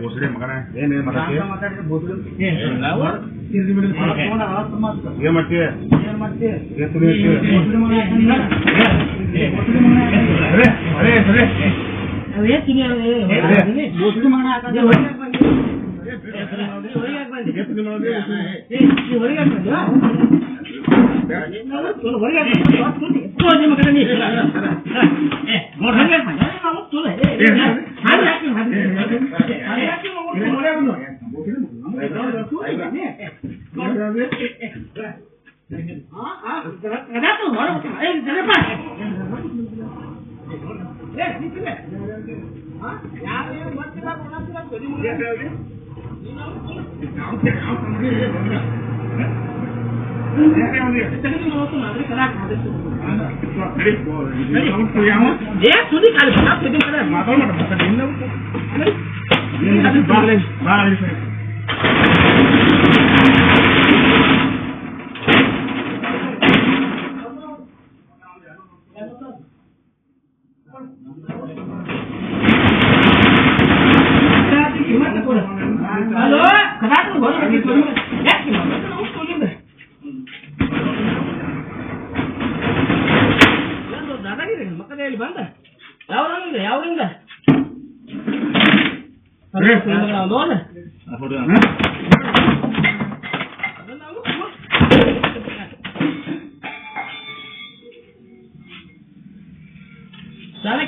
ಬೋಸಡಿ ಮಗನ ಏನ್ ಮಾಡ್ತೀಯ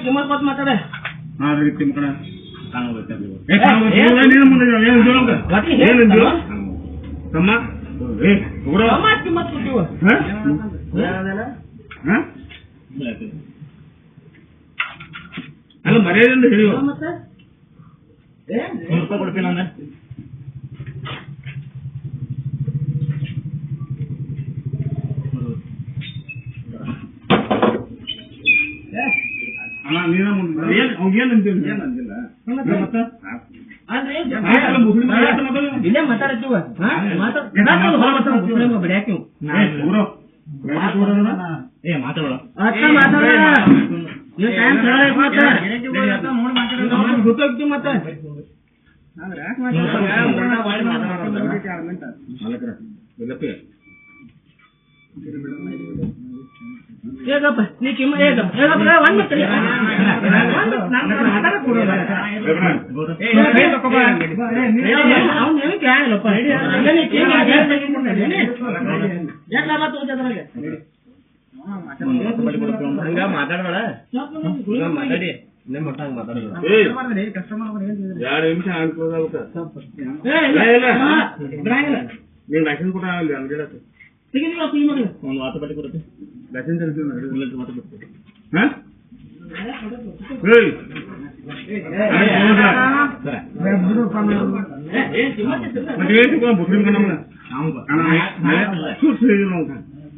ಕಿಮ್ಮತ್ ಕೊಟ್ಟು ಮಾತಾಡ ಅಲ್ಲ ಮರ್ಯಾದೆ ಹೇಳಿ ಕೊಡ್ತೀನಿ ನಾನು ಇಲ್ಲೇ ಮಾತಾಡ್ತೀವ ಗೊತ್ತಾಗ್ತಿ ಮತ್ತ ಹೇಗಪ್ಪ ನೀ ಕಿಮ್ಮ ಹೇಗಪ್ಪ ಮಾತಾಡಬೇಡ ಮಾತಾಡಿ ಎರಡು ನಿಮಿಷ ನೀನ್ ಲೈಸೆನ್ಸ್ ಕೂಡ ಒಂದು ವಾತ ಬಟ್ಟೆ ಕೊಡುತ್ತೆ ಲೈಸೆನ್ಸ್ ಮಾತು ಬಿಡ್ತೀವಿ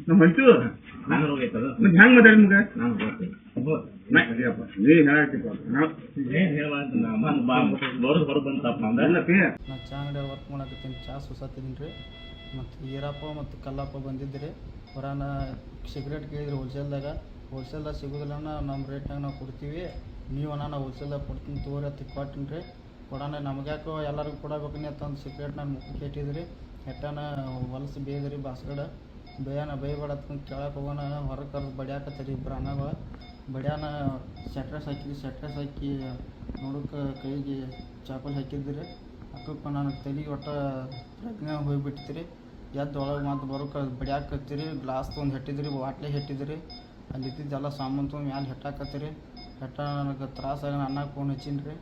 ನಮ್ಮ ಹಂಚು ಹೆಂಗ್ ಮಾತಾಡಿ ಮಗ ಚಾ ಅಂಗಡಿ ವರ್ಕ್ ಮಾಡಕತ್ತೀನಿ. ಚಾ ಸುಸಾತಿದ್ದೀನಿ ರೀ. ಮತ್ತು ಈರಪ್ಪ ಮತ್ತು ಕಲ್ಲಪ್ಪ ಬಂದಿದ್ರಿ. ಹೊರಾನ ಸಿಗರೇಟ್ ಕೇಳಿದ್ರಿ ಹೋಲ್ಸೇಲ್ದಾಗ ಸಿಗೋದಿಲ್ಲ ನಮ್ಮ ರೇಟ್ನಾಗ ನಾವು ಕೊಡ್ತೀವಿ, ನೀವು ನಾವು ಹೋಲ್ಸೇಲ್ದಾಗ ಕೊಡ್ತೀನಿ ತೋರಿ ಅಂತ ಕೊಟ್ಟಿನಿ ರೀ. ಕೊಡೋಣ ನಮ್ಗೆ ಯಾಕೋ ಎಲ್ಲರಿಗೂ ಕೊಡಬೇಕನ್ನೇ ತಂದು ಸಿಗರೇಟ್ ನಾನು ಮುಖಕ್ಕೆ ಇಟ್ಟಿದ್ರಿ. ಹೆಟ್ಟನ ಹೊಲಸು ಬೇಯ್ದ್ರಿ ಬಾಸ್ಗಡ ಬೈಬೇಡ ಅಂತ ಕೇಳಕ್ಕೆ ಹೋಗೋಣ ಹೊರಗೆ ಕರೆದು ಬಡಿಯಾಕತ್ತೀರಿ ಇಬ್ಬರು ಅನ್ನಗಳು. ಬಡಿಯಾನ ಸೆಟ್ರಸ್ ಹಾಕಿ ನೋಡೋಕೆ ಕೈಗೆ ಚಾಪಲ್ ಹಾಕಿದ್ರಿ. ಹಾಕಕ್ಕೆ ನಾನು ತಲೆ ಒಟ್ಟು ಪ್ರಜ್ಞೆ ಹೋಗಿಬಿಟ್ಟಿರಿ. ಎದ್ದು ಒಳಗೆ ಮತ್ತು ಬರೋಕೆ ಬಡಿಯಾಕತ್ತೀರಿ. ಗ್ಲಾಸ್ ತೊಗೊಂಡು ಹೆಟ್ಟಿದ್ರಿ, ಬಾಟ್ಲಿ ಹೆಟ್ಟಿದ್ರಿ. ಅಲ್ಲಿ ಇದ್ದಿದ್ದೆಲ್ಲ ಸಾಮಾನು ತೊಗೊಂಡು ಮ್ಯಾಲೆ ಹೆಟ್ಟಾಕತ್ತೀರಿ. ನನಗೆ ತ್ರಾಸಾಗಿ ಅಣ್ಣಗೆ ಫೋನ್ ಹಚ್ಚೀನಿ ರೀ.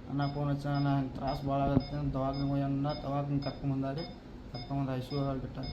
ಅಣ್ಣ ಫೋನ್ ಹಚ್ಚಿ ನಾನು ತ್ರಾಸು ಭಾಳ ಆಗತ್ತೆ ದವಾಖಾನೆ ಕರ್ಕೊಂಬಂದಾರಿ. ಕರ್ಕೊಂಬಂದು ICU ಬಿಟ್ಟಾರೆ.